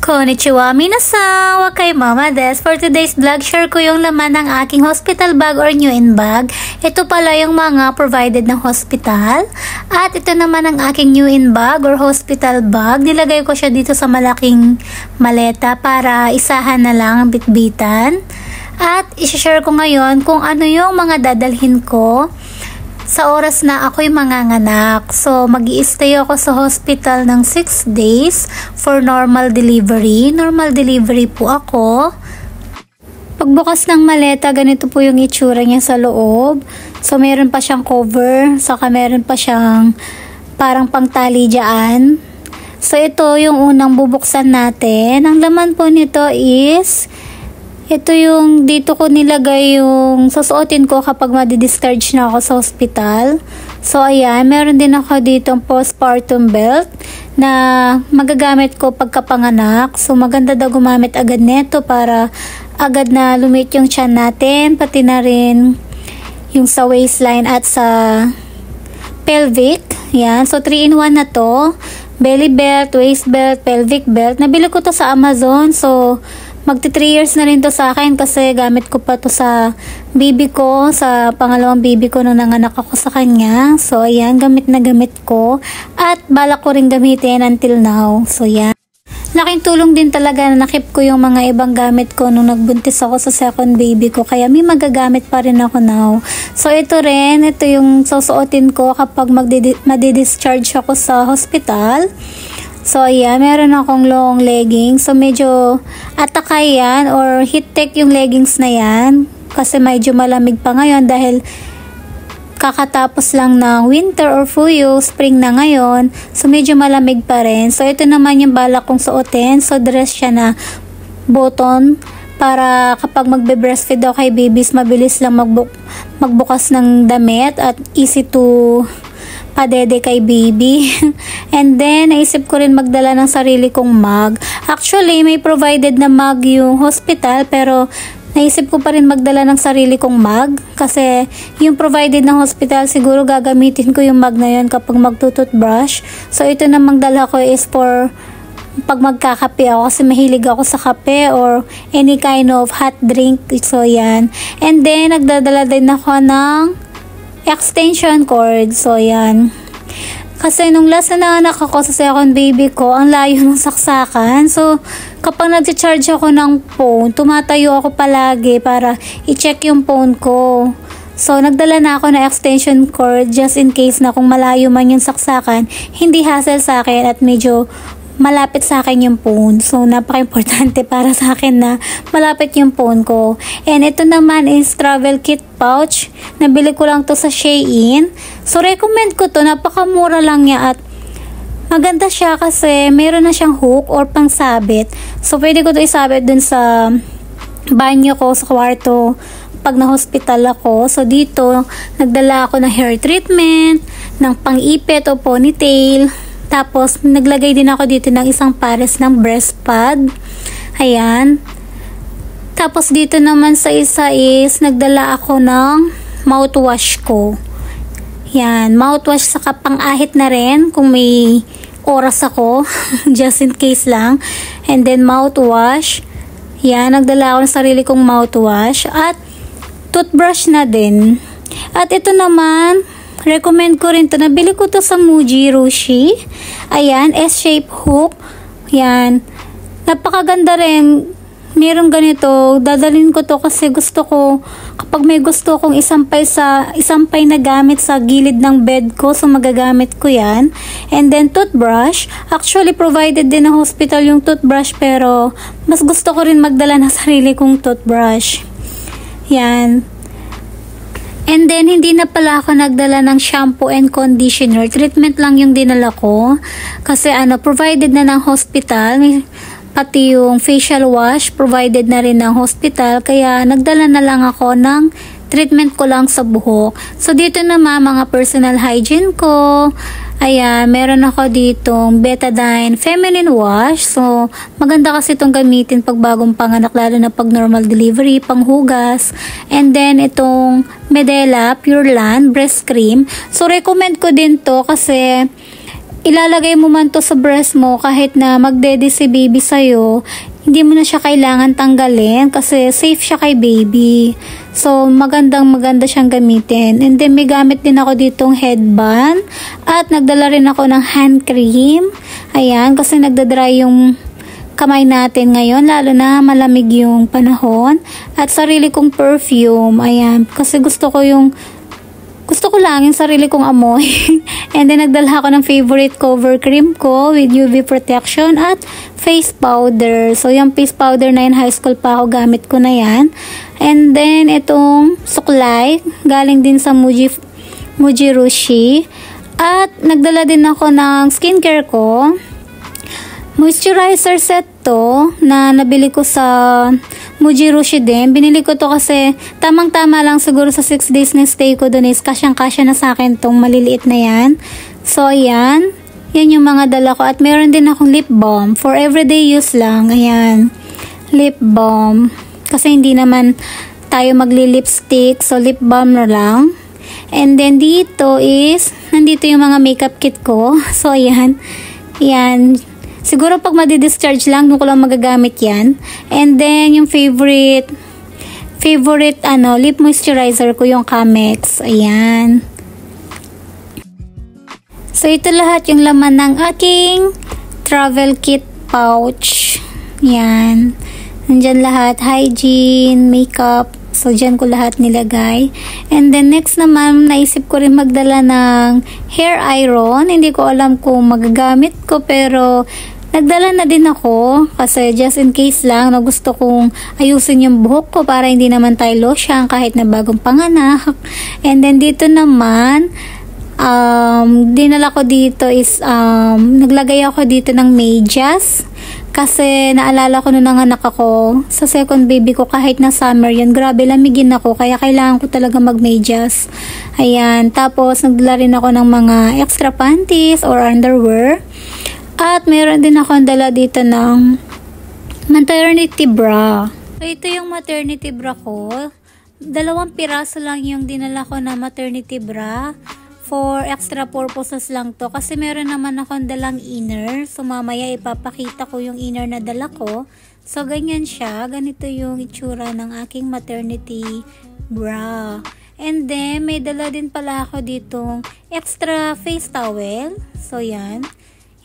Konnichiwa minasan! Wakay Mama Des. For today's vlog, share ko yung laman ng aking hospital bag or new-in bag. Ito pala yung mga provided ng hospital. At ito naman ang aking new-in bag or hospital bag. Nilagay ko siya dito sa malaking maleta para isahan na lang ang bitbitan. At isi-share ko ngayon kung ano yung mga dadalhin ko sa oras na ako'y manganganak. So, mag-i-stay ako sa hospital ng 6 days for normal delivery. Normal delivery po ako. Pagbukas ng maleta, ganito po yung itsura niya sa loob. So, meron pa siyang cover, saka meron pa siyang parang pangtali dyan. So, ito yung unang bubuksan natin. Ang laman po nito is ito yung dito ko nilagay yung susuotin ko kapag madi-discharge na ako sa hospital. So, ayan. Meron din ako dito postpartum belt na magagamit ko pagkapanganak. So, maganda daw gumamit agad nito para agad na lumit yung tiyan natin. Pati na rin yung sa waistline at sa pelvic. Yan. So, 3-in-1 na to. Belly belt, waist belt, pelvic belt. Nabili ko to sa Amazon. So, magti 3 years na rin to sa akin kasi gamit ko pa to sa baby ko, sa pangalawang baby ko nung nanganak ako sa kanya. So, ayan, gamit na gamit ko. At balak ko rin gamitin until now. So, ayan. Laking tulong din talaga na nakip ko yung mga ibang gamit ko nung nagbuntis ako sa second baby ko. Kaya may magagamit pa rin ako now. So, ito rin. Ito yung susuotin ko kapag madi-discharge ako sa hospital. So, ayan, meron akong long leggings. So, medyo atakay yan or heat tech yung leggings na yan. Kasi medyo malamig pa ngayon dahil kakatapos lang ng winter or fuyo, spring na ngayon. So, medyo malamig pa rin. So, ito naman yung balak kong suotin. So, dress siya na button para kapag magbe-breastfeed daw kay babies, mabilis lang magbukas ng damit at easy to padede kay baby. And then, naisip ko rin magdala ng sarili kong mug. Actually, may provided na mug yung hospital, pero naisip ko pa rin magdala ng sarili kong mug. Kasi, yung provided ng hospital, siguro gagamitin ko yung mug na yun kapag magtututbrush. So, ito namang dala ko is for pag magkakape ako kasi mahilig ako sa kape or any kind of hot drink. So, yan. And then, nagdadala din ako ng extension cord. So, yan. Kasi nung last na nanganak ako sa second baby ko, ang layo ng saksakan. So, kapag nag-charge ako ng phone, tumatayo ako palagi para i-check yung phone ko. So, nagdala na ako ng extension cord just in case na kung malayo man yung saksakan, hindi hassle sa akin at medyo malapit sa akin yung phone. So, napaka-importante para sa akin na malapit yung phone ko. And ito naman is travel kit pouch. Nabili ko lang to sa Shein. So, recommend ko to. Napakamura lang niya at maganda siya kasi meron na siyang hook or pangsabit. So, pwede ko to isabit dun sa banyo ko, sa kwarto pag na-hospital ako. So, dito, nagdala ako ng hair treatment, ng pang-ipit o ponytail. Tapos, naglagay din ako dito ng isang pares ng breast pad. Ayan. Tapos, dito naman sa isa is, nagdala ako ng mouthwash ko. Yan. Mouthwash sa pang-ahit na rin kung may oras ako. Just in case lang. And then, mouthwash. Yan. Nagdala ako ng sarili kong mouthwash. At, toothbrush na din. At ito naman, recommend ko rin to. Nabili ko to sa Muji Rushi. Ayan, S-shape hook. Yan. Napakaganda rin. Meron ganito. Dadalhin ko to kasi gusto ko, kapag may gusto kong isampay na gamit sa gilid ng bed ko, so magagamit ko yan. And then, toothbrush. Actually, provided din ng hospital yung toothbrush, pero mas gusto ko rin magdala ng sarili kong toothbrush. Yan. And then, hindi na pala ako nagdala ng shampoo and conditioner. Treatment lang yung dinala ko. Kasi provided na ng hospital. Pati yung facial wash, provided na rin ng hospital. Kaya, nagdala na lang ako ng treatment ko lang sa buhok. So, dito naman, mga personal hygiene ko. Ayan, meron ako ditong Betadine Feminine Wash. So, maganda kasi itong gamitin pag bagong panganak, lalo na pag normal delivery, panghugas. And then, itong Medela Pure Land Breast Cream. So, recommend ko din to kasi ilalagay mo man to sa breast mo kahit na magdede si baby sa'yo, hindi mo na siya kailangan tanggalin kasi safe siya kay baby. So, maganda siyang gamitin. And then, may gamit din ako ditong headband at nagdala rin ako ng hand cream. Ayan, kasi nagdadry yung kamay natin ngayon, lalo na malamig yung panahon. At sarili kong perfume. Ayan, kasi gusto ko lang yung sarili kong amoy. And then, nagdala ako ng favorite cover cream ko with UV protection at face powder. So, yung face powder na yun, high school pa ako, gamit ko na yan. And then, itong suklay, galing din sa Muji Rushi. At, nagdala din ako ng skincare ko. Moisturizer set to na nabili ko sa Muji Rushi din. Binili ko to kasi tamang-tama lang siguro sa 6 days na stay ko doon is kasyang-kasya na sa akin tong maliliit na yan. So, ayan. Yan yung mga dala ko. At meron din akong lip balm for everyday use lang. Ayan. Lip balm. Kasi hindi naman tayo magli-lipstick. So, lip balm na lang. And then, nandito yung mga makeup kit ko. So, ayan. Ayan. Siguro pag madi-discharge lang, doon ko lang magagamit yan. And then, yung favorite lip moisturizer ko, yung Camex. Ayan. So, ito lahat yung laman ng aking travel kit pouch. Ayan. Nandyan lahat. Hygiene, makeup. So, dyan ko lahat nilagay. And then, next naman, naisip ko rin magdala ng hair iron. Hindi ko alam kung magagamit ko, pero nagdala na din ako kasi just in case lang na gusto kong ayusin yung buhok ko para hindi naman tayo losyang kahit na bagong panganak. And then dito naman, dinala ko dito is, naglagay ako dito ng medyas kasi naalala ko nung nanganak ako sa second baby ko kahit na summer yun, grabe lamigin ako kaya kailangan ko talaga mag-medyas. Ayan, tapos nagdala rin ako ng mga extra panties or underwear. At meron din ako dala dito ng maternity bra. So, ito yung maternity bra ko. 2 piraso lang yung dinala ko na maternity bra. For extra purposes lang to. Kasi meron naman akong dalang inner. So, mamaya ipapakita ko yung inner na dala ko. So, ganyan siya. Ganito yung itsura ng aking maternity bra. And then, may dala din pala ako ditong extra face towel. So, yan.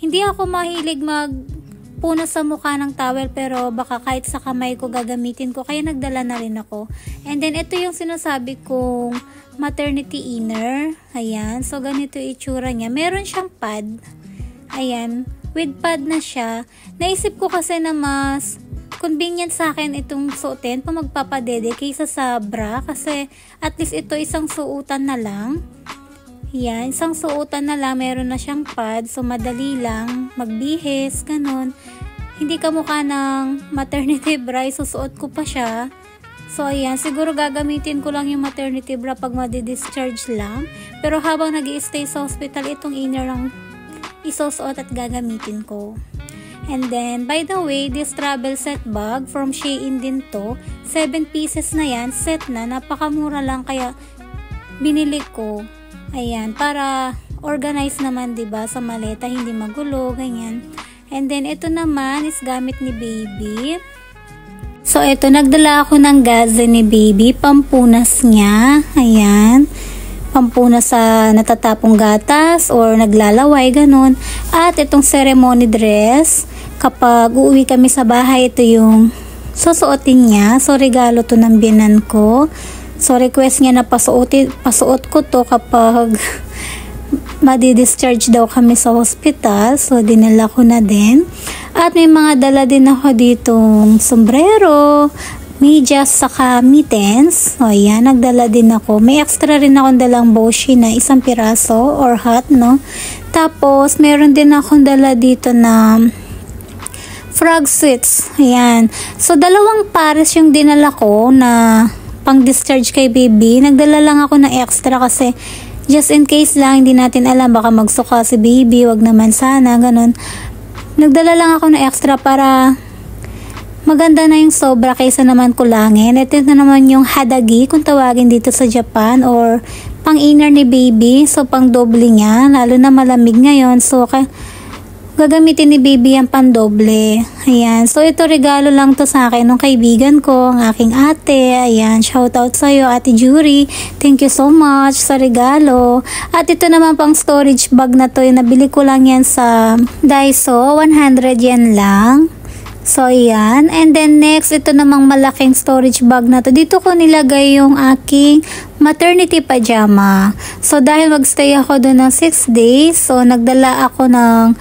Hindi ako mahilig magpunas sa mukha ng towel pero baka kahit sa kamay ko gagamitin ko. Kaya nagdala na rin ako. And then, ito yung sinasabi kong maternity inner. Ayan. So, ganito itsura niya. Meron siyang pad. Ayan. With pad na siya. Naisip ko kasi na mas convenient sa akin itong suotin pa magpapadede kaysa sa bra. Kasi at least ito isang suotan na lang. Yan, isang suotan na lang, meron na siyang pad, so madali lang magbihis, ganun. Hindi kamukha ng maternity bra, susuot ko pa siya. So, ayan, siguro gagamitin ko lang yung maternity bra pag madi-discharge lang. Pero habang nag-i-stay sa hospital, itong inner lang isusuot at gagamitin ko. And then, by the way, this travel set bag from Shein din to. 7 pieces na yan, set na, napakamura lang, kaya binili ko. Ayan, para organize naman, 'di ba, sa maleta, hindi magulo, ganyan. And then ito naman is gamit ni baby. So ito, nagdala ako ng gaze ni baby, pampunas niya. Ayan. Pampunas sa natatapong gatas or naglalaway, ganun. At itong ceremony dress, kapag uuwi kami sa bahay, ito yung susuotin niya. So regalo to ng binan ko. So, request niya na pasuot ko to kapag madi-discharge daw kami sa hospital. So, dinala ko na din. At may mga dala din ako ditong sombrero, medyas, saka mittens. O, yan, nagdala din ako. May extra rin akong dalang boshi na 1 piraso or hat, no? Tapos, meron din akong dala dito na frog sweets. Ayan. So, 2 pares yung dinala ko na pang-discharge kay baby. Nagdala lang ako ng extra kasi just in case lang, hindi natin alam, baka magsuka si baby, wag naman sana, ganun. Nagdala lang ako ng extra para maganda na yung sobra kaysa naman kulangin. Ito na naman yung hadagi, kung tawagin dito sa Japan, or pang inner ni baby. So, pang doble niya. Lalo na malamig ngayon. So, gagamitin ni baby ang pandoble. Ayan. So, ito regalo lang to sa akin ng kaibigan ko, ang aking ate. Ayan. Shoutout sa'yo, Ate Jury. Thank you so much sa regalo. At ito naman pang storage bag na to. Nabili ko lang yan sa Daiso. 100 yen lang. So, ayan. And then, next, ito namang malaking storage bag na to. Dito ko nilagay yung aking maternity pajama. So, dahil magstay ako doon ng 6 days, so, nagdala ako ng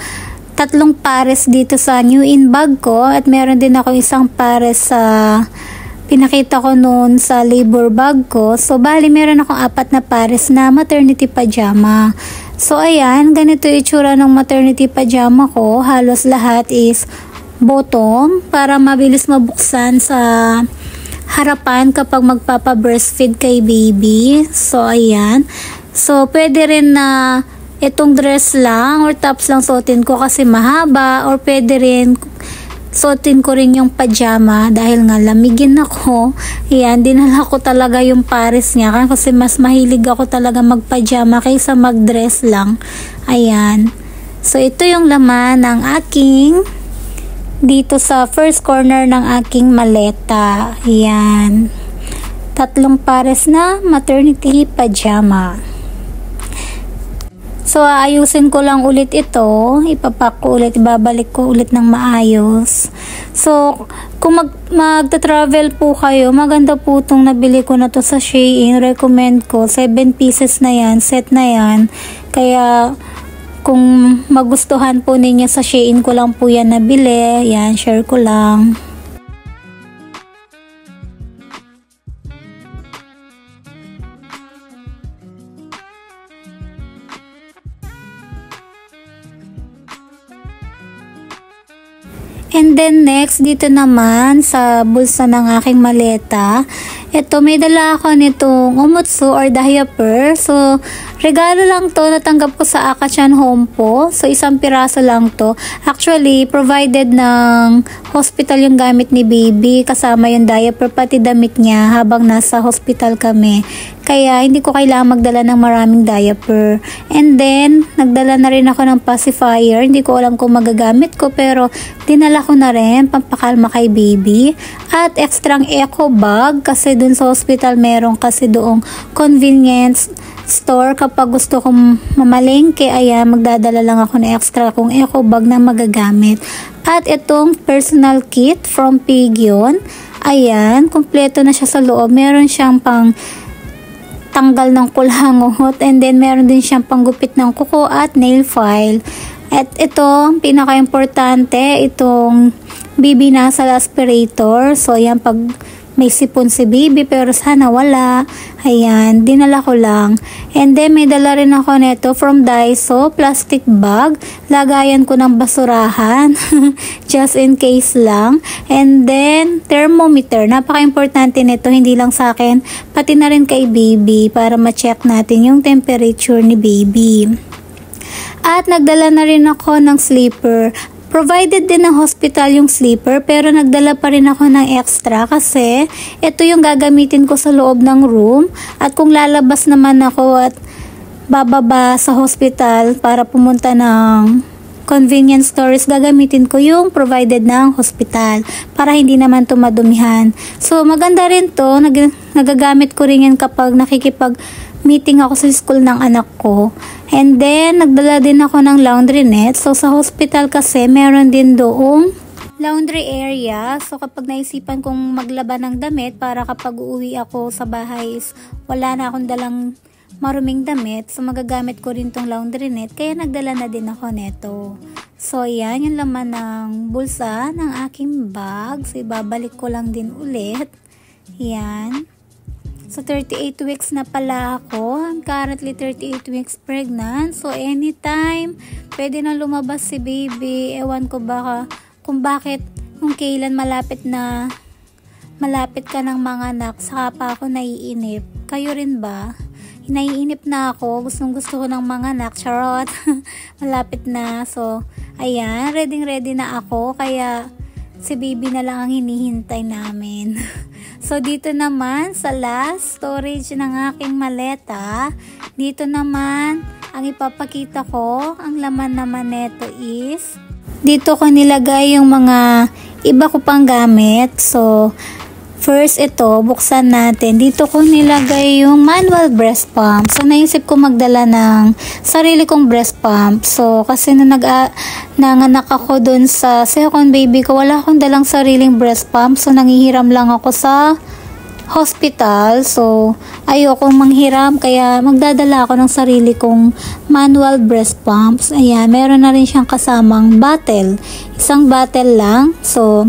3 pares dito sa new in bag ko. At meron din ako isang pares sa pinakita ko noon sa labor bag ko. So, bali, meron akong 4 na pares na maternity pajama. So, ayan. Ganito yung itsura ng maternity pajama ko. Halos lahat is bottom para mabilis mabuksan sa harapan kapag magpapa-breastfeed kay baby. So, ayan. So, pwede rin na itong dress lang or tops lang suotin ko kasi mahaba, or pwede rin suotin ko rin yung pajama dahil nga lamigin ako. Ayan, dinala ko talaga yung pares niya kasi mas mahilig ako talaga magpajama kaysa mag-dress lang. Ayan. So, ito yung laman ng aking dito sa first corner ng aking maleta. Ayan. 3 pares na maternity pajama. So, aayusin ko lang ulit ito. Ipapak ko ulit. Ibabalik ko ulit ng maayos. So, kung magta-travel po kayo, maganda po itong nabili ko na to sa Shein. Recommend ko. 7 pieces na yan. Set na yan. Kaya, kung magustuhan po ninyo sa Shein ko lang po yan nabili. Yan, share ko lang. And then next, dito naman sa bulsa ng aking maleta, ito may dala ako nitong umutsu or diaper. So, regalo lang to, natanggap ko sa Akachan Home po. So, 1 piraso lang to. Actually, provided ng hospital yung gamit ni baby, kasama yung diaper, pati damit niya habang nasa hospital kami. Kaya, hindi ko kailangan magdala ng maraming diaper. And then, nagdala na rin ako ng pacifier. Hindi ko alam kung magagamit ko, pero dinala ko na rin, pampakalma kay baby. At extrang eco bag, kasi dun sa hospital meron kasi doong convenience store. Kapag gusto kong mamalengke, ayan, magdadala lang ako ng extra kong eco bag na magagamit. At itong personal kit from Pigyon. Ayan, kumpleto na siya sa loob. Meron siyang pang tanggal ng kulangot, and then meron din siyang panggupit ng kuko at nail file. At ito, pinaka-importante, itong baby nasal aspirator. So, ayan, pag may sipon si baby, pero sana wala. Ayan, dinala ko lang. And then, may dala rin ako nito from Daiso, plastic bag. Lagayan ko ng basurahan. Just in case lang. And then, thermometer. Napaka-importante nito, hindi lang sa akin, pati na rin kay baby, para ma-check natin yung temperature ni baby. At nagdala na rin ako ng sleeper. Provided din ng hospital yung sleeper, pero nagdala pa rin ako ng extra kasi ito yung gagamitin ko sa loob ng room. At kung lalabas naman ako at bababa sa hospital para pumunta ng convenience stores, gagamitin ko yung provided ng hospital para hindi naman to madumihan. So, maganda rin to. Nagagamit ko rin yan kapag nakikipag-meeting ako sa school ng anak ko. And then, nagdala din ako ng laundry net. So, sa hospital kasi, meron din doong laundry area. So, kapag naisipan kong maglaba ng damit para kapag uuwi ako sa bahay is wala na akong dalang maruming damit. So, magagamit ko rin tong laundry net. Kaya, nagdala na din ako neto. So, yan yung laman ng bulsa ng aking bag. So, ibabalik ko lang din ulit. Yan. So, 38 weeks na pala ako. I'm currently 38 weeks pregnant. So, anytime, pwede na lumabas si baby. Ewan ko baka kung kailan malapit ka ng mga anak, saka pa ako naiinip. Kayo rin ba? Naiinip na ako. Gusto ko ng mga anak. Charot. Malapit na. So, ayan. Ready na ako. Kaya, si baby na lang ang hinihintay namin. So, dito naman sa last storage ng aking maleta, dito naman, ang ipapakita ko, ang laman naman neto is, dito ko nilagay yung mga iba ko pang gamit. So, first ito, buksan natin. Dito ko nilagay yung manual breast pump. So, naisip ko magdala ng sarili kong breast pump. So, kasi nung nanganak ako dun sa second baby ko, wala akong dalang sariling breast pump. So, nangihiram lang ako sa hospital. So, ayokong manghiram. Kaya, magdadala ako ng sarili kong manual breast pumps. Ayan, meron na rin siyang kasamang bottle. Isang bottle lang. So,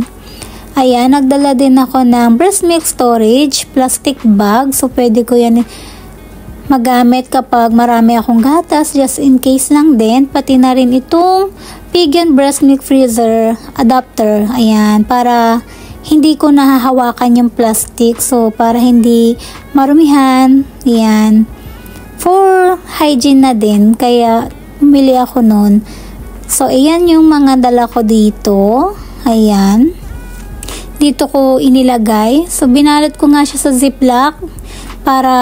ayan, nagdala din ako ng breast milk storage, plastic bag. So, pwede ko yan magamit kapag marami akong gatas, just in case lang din. Pati na rin itong vegan breast milk freezer adapter. Ayan, para hindi ko nahahawakan yung plastic. So, para hindi marumihan. Ayan. For hygiene na din. Kaya, bumili ako nun. So, ayan yung mga dala ko dito. Ayan. Dito ko inilagay. So, binalot ko nga siya sa ziplock para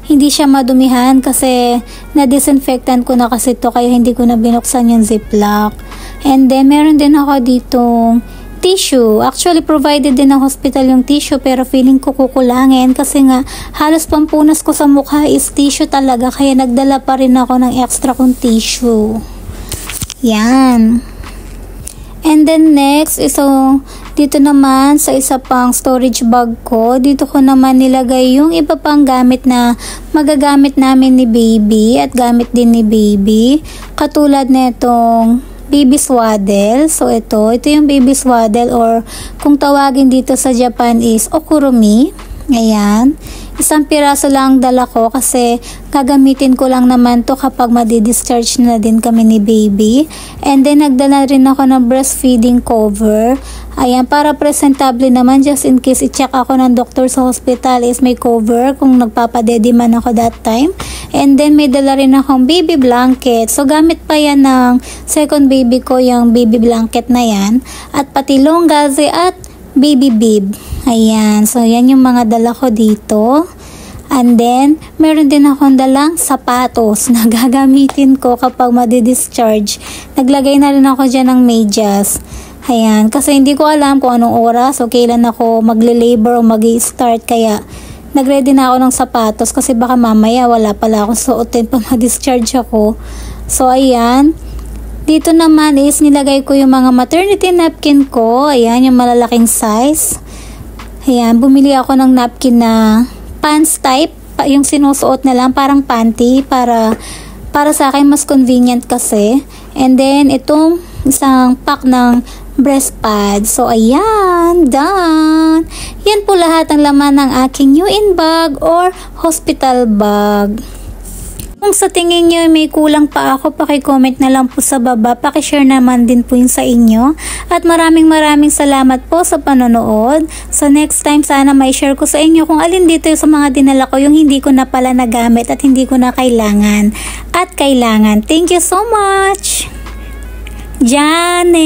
hindi siya madumihan kasi na-disinfectant ko na kasi ito kaya hindi ko na binuksan yung ziplock. And then, meron din ako ditong tissue. Actually, provided din ng hospital yung tissue pero feeling ko kukulangin kasi nga halos pampunas ko sa mukha is tissue talaga kaya nagdala pa rin ako ng extra kong tissue. Yan. And then next, dito naman sa isa pang storage bag ko, dito ko naman nilagay yung iba pang gamit na magagamit namin ni baby at gamit din ni baby. Katulad netong baby swaddle. So ito yung baby swaddle or kung tawagin dito sa Japan is okurumi. Ayan. Isang piraso lang dala ko kasi gagamitin ko lang naman to kapag madi-discharge na din kami ni baby. And then nagdala rin ako ng breastfeeding cover. Ayan, para presentable naman just in case i-check ako ng doktor sa hospital is may cover kung nagpapadedi man ako that time. And then may dala rin akong baby blanket. So gamit pa yan ng second baby ko yung baby blanket na yan. At pati longgazi at baby bib. Ayan. So, yan yung mga dala ko dito. And then, meron din akong dalang sapatos na gagamitin ko kapag madi-discharge. Naglagay na rin ako dyan ng medyas. Ayan. Kasi hindi ko alam kung anong oras o kailan ako magle-labor o mag-i-start. Kaya, nag-ready na ako ng sapatos kasi baka mamaya wala pala akong suotin pa ma-discharge ako. So, ayan. Dito naman is nilagay ko yung mga maternity napkin ko. Ayan, yung malalaking size. Ayan, bumili ako ng napkin na pants type. Yung sinusuot na lang, parang panty. Para sa akin, mas convenient kasi. And then, itong isang pack ng breast pad. So, ayan, done. Yan po lahat ang laman ng aking new-in bag or hospital bag. Kung sa tingin nyo may kulang pa ako, paki-comment na lang po sa baba. Paki-share naman din po yun sa inyo. At maraming salamat po sa panonood. So next time sana may share ko sa inyo kung alin dito sa mga dinala ko yung hindi ko na pala nagamit at hindi ko na kailangan. Thank you so much! Jane!